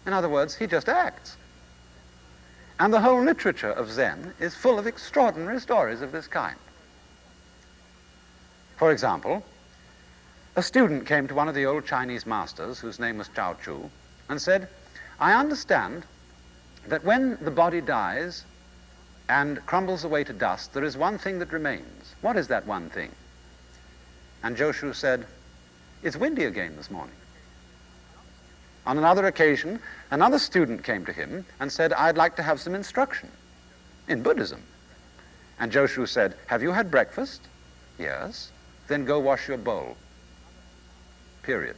In other words, he just acts. And the whole literature of Zen is full of extraordinary stories of this kind. For example, a student came to one of the old Chinese masters, whose name was ч.2, and said, I understand that when the body dies and crumbles away to dust, there is one thing that remains. What is that one thing? And Joshu said, it's windy again this morning. On another occasion, another student came to him and said, I'd like to have some instruction in Buddhism. And Joshu said, have you had breakfast? Yes. Then go wash your bowl. Period.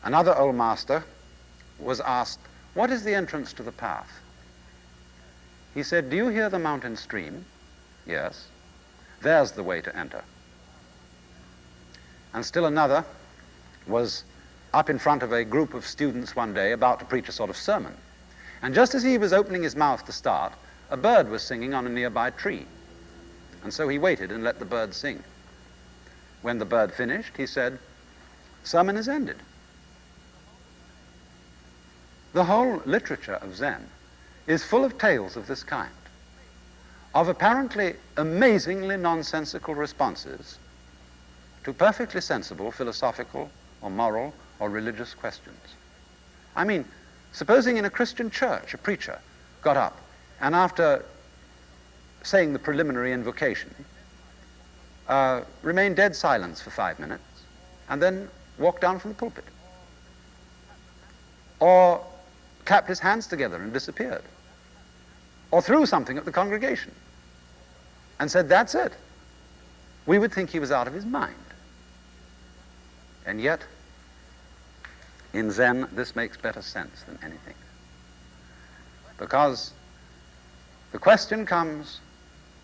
Another old master was asked, what is the entrance to the path? He said, do you hear the mountain stream? Yes. There's the way to enter. And still another was up in front of a group of students one day about to preach a sort of sermon. And just as he was opening his mouth to start, a bird was singing on a nearby tree. And so he waited and let the bird sing. When the bird finished, he said, sermon is ended. The whole literature of Zen is full of tales of this kind, of apparently amazingly nonsensical responses to perfectly sensible philosophical or moral or religious questions. I mean, supposing in a Christian church a preacher got up and after saying the preliminary invocation remained dead silence for 5 minutes and then walked down from the pulpit, or clapped his hands together and disappeared, or threw something at the congregation and said, that's it, we would think he was out of his mind. And yet, in Zen, this makes better sense than anything. Because the question comes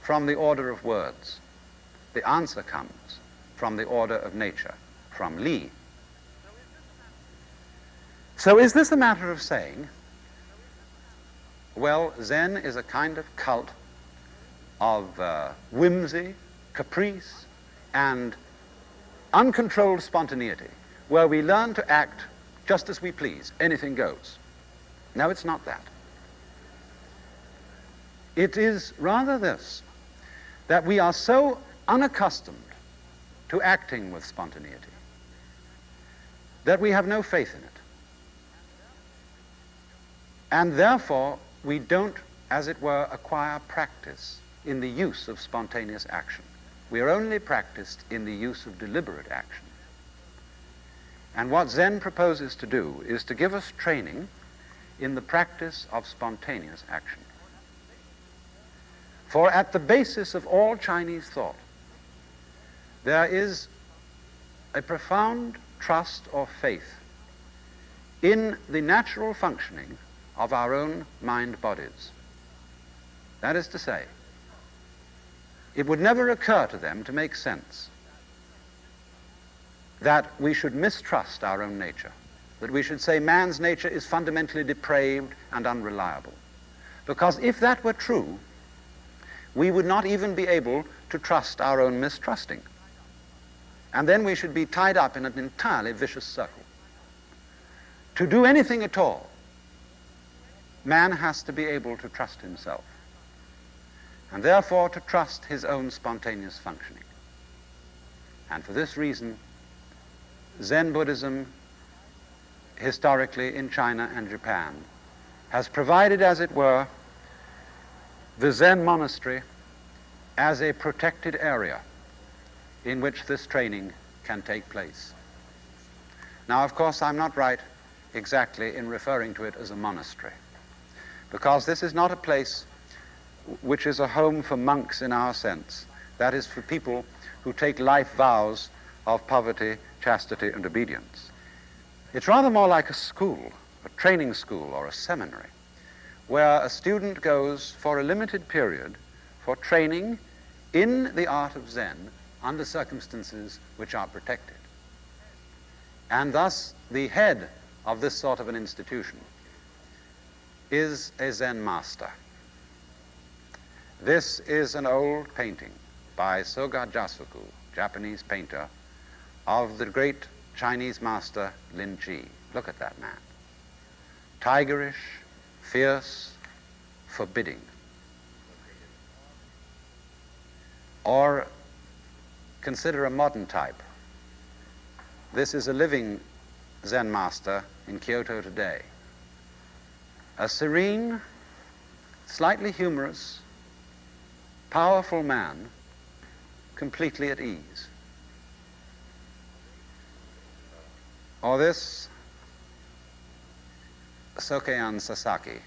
from the order of words. The answer comes from the order of nature, from Li. So is this a matter of saying, well, Zen is a kind of cult of whimsy, caprice, and uncontrolled spontaneity, where we learn to act just as we please, anything goes? No, it's not that. It is rather this, that we are so unaccustomed to acting with spontaneity that we have no faith in it. And therefore, we don't, as it were, acquire practice in the use of spontaneous action. We are only practiced in the use of deliberate action. And what Zen proposes to do is to give us training in the practice of spontaneous action. For at the basis of all Chinese thought, there is a profound trust or faith in the natural functioning of our own mind bodies. That is to say, it would never occur to them to make sense that we should mistrust our own nature, that we should say man's nature is fundamentally depraved and unreliable. Because if that were true, we would not even be able to trust our own mistrusting. And then we should be tied up in an entirely vicious circle. To do anything at all, man has to be able to trust himself, and therefore to trust his own spontaneous functioning. And for this reason, Zen Buddhism, historically in China and Japan, has provided, as it were, the Zen monastery as a protected area in which this training can take place. Now, of course, I'm not right exactly in referring to it as a monastery, because this is not a place which is a home for monks in our sense. That is for people who take life vows of poverty, chastity, and obedience. It's rather more like a school, a training school or a seminary, where a student goes for a limited period for training in the art of Zen under circumstances which are protected. And thus, the head of this sort of an institution is a Zen master. This is an old painting by Soga Jasuku, Japanese painter, of the great Chinese master Lin Chi. Look at that man. Tigerish, fierce, forbidding. Or consider a modern type. This is a living Zen master in Kyoto today. A serene, slightly humorous, powerful man, completely at ease. Or this Sokean Sasaki,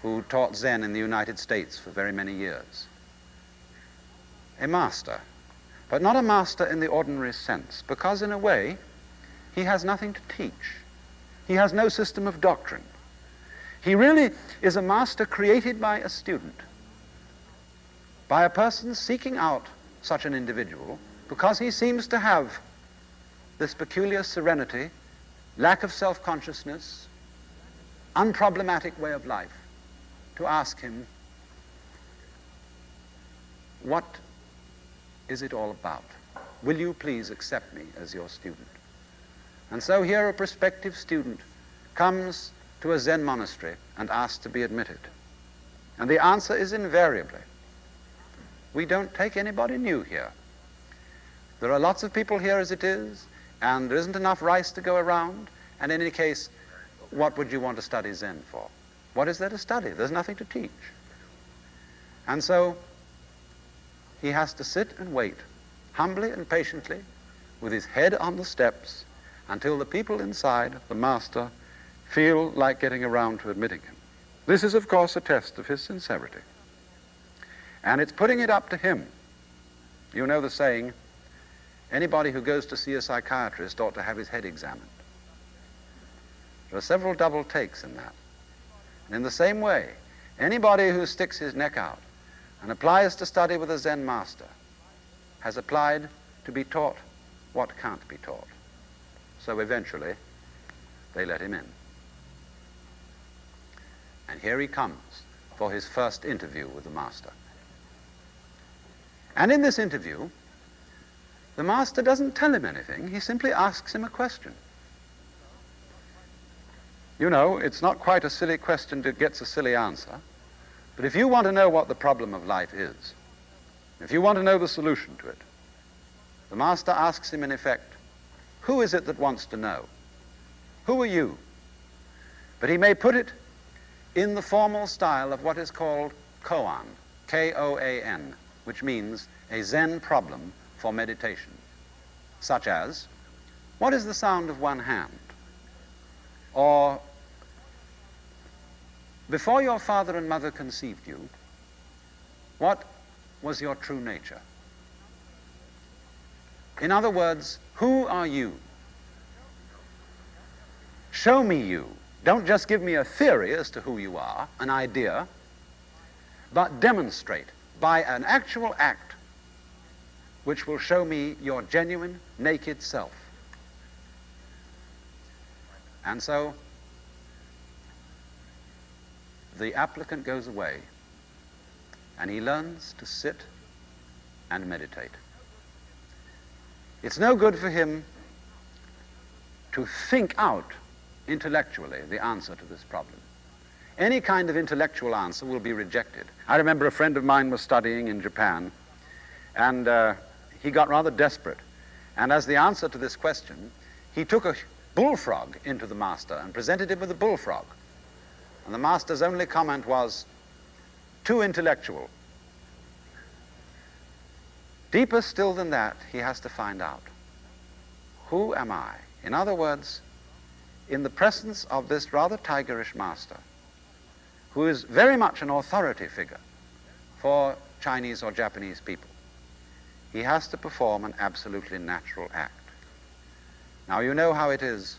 who taught Zen in the United States for very many years. A master, but not a master in the ordinary sense, because in a way, he has nothing to teach. He has no system of doctrine. He really is a master created by a student, by a person seeking out such an individual, because he seems to have this peculiar serenity, lack of self-consciousness, unproblematic way of life, to ask him, what is it all about? Will you please accept me as your student? And so here a prospective student comes to a Zen monastery and asks to be admitted. And the answer is invariably, we don't take anybody new here. There are lots of people here as it is, and there isn't enough rice to go around, and in any case, what would you want to study Zen for? What is there to study? There's nothing to teach. And so he has to sit and wait, humbly and patiently, with his head on the steps, until the people inside, the master, feel like getting around to admitting him. This is, of course, a test of his sincerity. And it's putting it up to him. You know the saying, anybody who goes to see a psychiatrist ought to have his head examined. There are several double takes in that. And in the same way, anybody who sticks his neck out and applies to study with a Zen master has applied to be taught what can't be taught. So eventually, they let him in. And here he comes for his first interview with the master. And in this interview, the master doesn't tell him anything, he simply asks him a question. You know, it's not quite a silly question that gets a silly answer, but if you want to know what the problem of life is, if you want to know the solution to it, the master asks him in effect, who is it that wants to know? Who are you? But he may put it in the formal style of what is called koan, K-O-A-N, which means a Zen problem for meditation, such as, what is the sound of one hand? Or, before your father and mother conceived you, what was your true nature? In other words, who are you? Show me you. Don't just give me a theory as to who you are, an idea, but demonstrate by an actual act which will show me your genuine, naked self. And so, the applicant goes away and he learns to sit and meditate. It's no good for him to think out intellectually the answer to this problem. Any kind of intellectual answer will be rejected. I remember a friend of mine was studying in Japan, and he got rather desperate. And as the answer to this question, he took a bullfrog into the master and presented him with a bullfrog. And the master's only comment was, too intellectual. Deeper still than that, he has to find out, who am I? In other words, in the presence of this rather tigerish master, who is very much an authority figure for Chinese or Japanese people, he has to perform an absolutely natural act. Now, you know how it is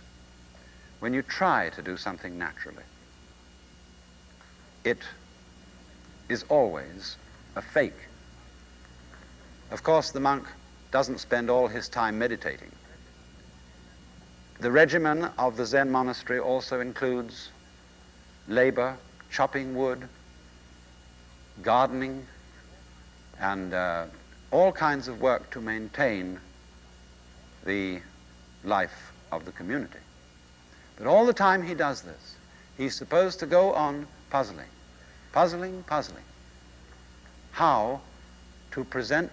when you try to do something naturally. It is always a fake. Of course, the monk doesn't spend all his time meditating. The regimen of the Zen monastery also includes labor, chopping wood, gardening, and all kinds of work to maintain the life of the community. But all the time he does this, he's supposed to go on puzzling, puzzling, puzzling, how to present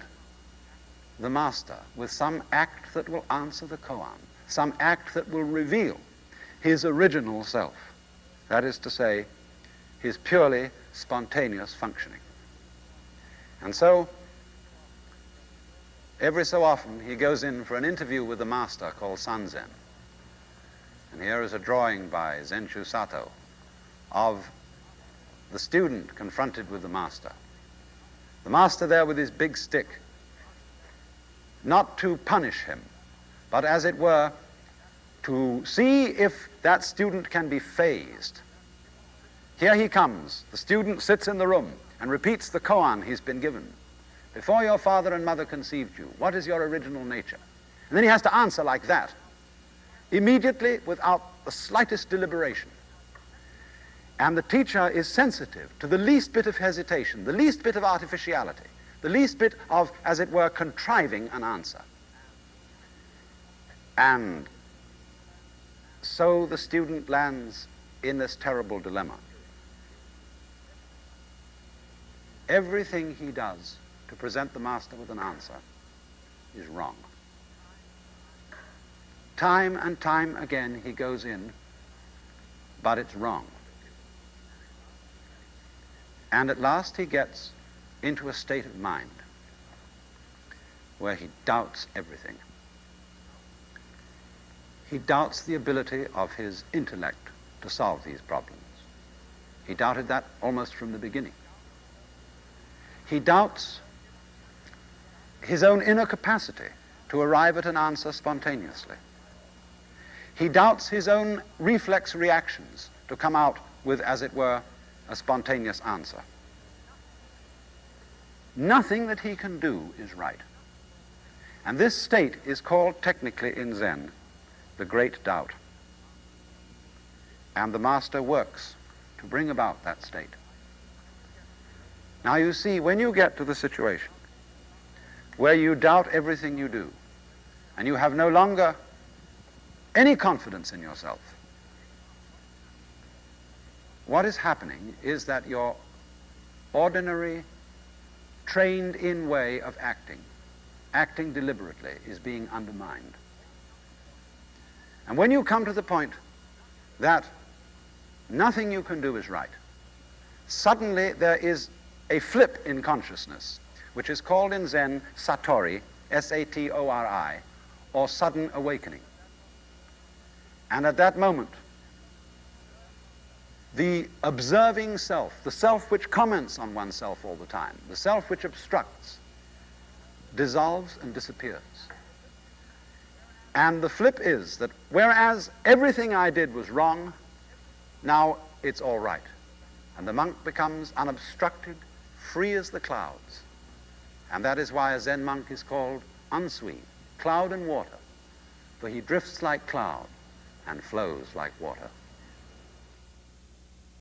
the master with some act that will answer the koan, some act that will reveal his original self, that is to say, his purely spontaneous functioning. And so, every so often, he goes in for an interview with the master called Sanzen. And here is a drawing by Zenshu Sato of the student confronted with the master. The master there with his big stick, not to punish him, but as it were, to see if that student can be phased. Here he comes. The student sits in the room and repeats the koan he's been given. Before your father and mother conceived you, what is your original nature? And then he has to answer like that, immediately, without the slightest deliberation. And the teacher is sensitive to the least bit of hesitation, the least bit of artificiality, the least bit of, as it were, contriving an answer. And so the student lands in this terrible dilemma. Everything he does to present the master with an answer is wrong. Time and time again he goes in, but it's wrong. And at last he gets into a state of mind where he doubts everything. He doubts the ability of his intellect to solve these problems. He doubted that almost from the beginning. He doubts his own inner capacity to arrive at an answer spontaneously. He doubts his own reflex reactions to come out with, as it were, a spontaneous answer. Nothing that he can do is right. And this state is called technically in Zen the great doubt. And the master works to bring about that state. Now you see, when you get to the situation where you doubt everything you do, and you have no longer any confidence in yourself, what is happening is that your ordinary, trained-in way of acting deliberately, is being undermined. And when you come to the point that nothing you can do is right, suddenly there is a flip in consciousness, which is called in Zen satori, S-A-T-O-R-I, or sudden awakening. And at that moment, the observing self, the self which comments on oneself all the time, the self which obstructs, dissolves and disappears. And the flip is that whereas everything I did was wrong, now it's all right. And the monk becomes unobstructed, free as the clouds. And that is why a Zen monk is called Ansui, cloud and water, for he drifts like cloud and flows like water.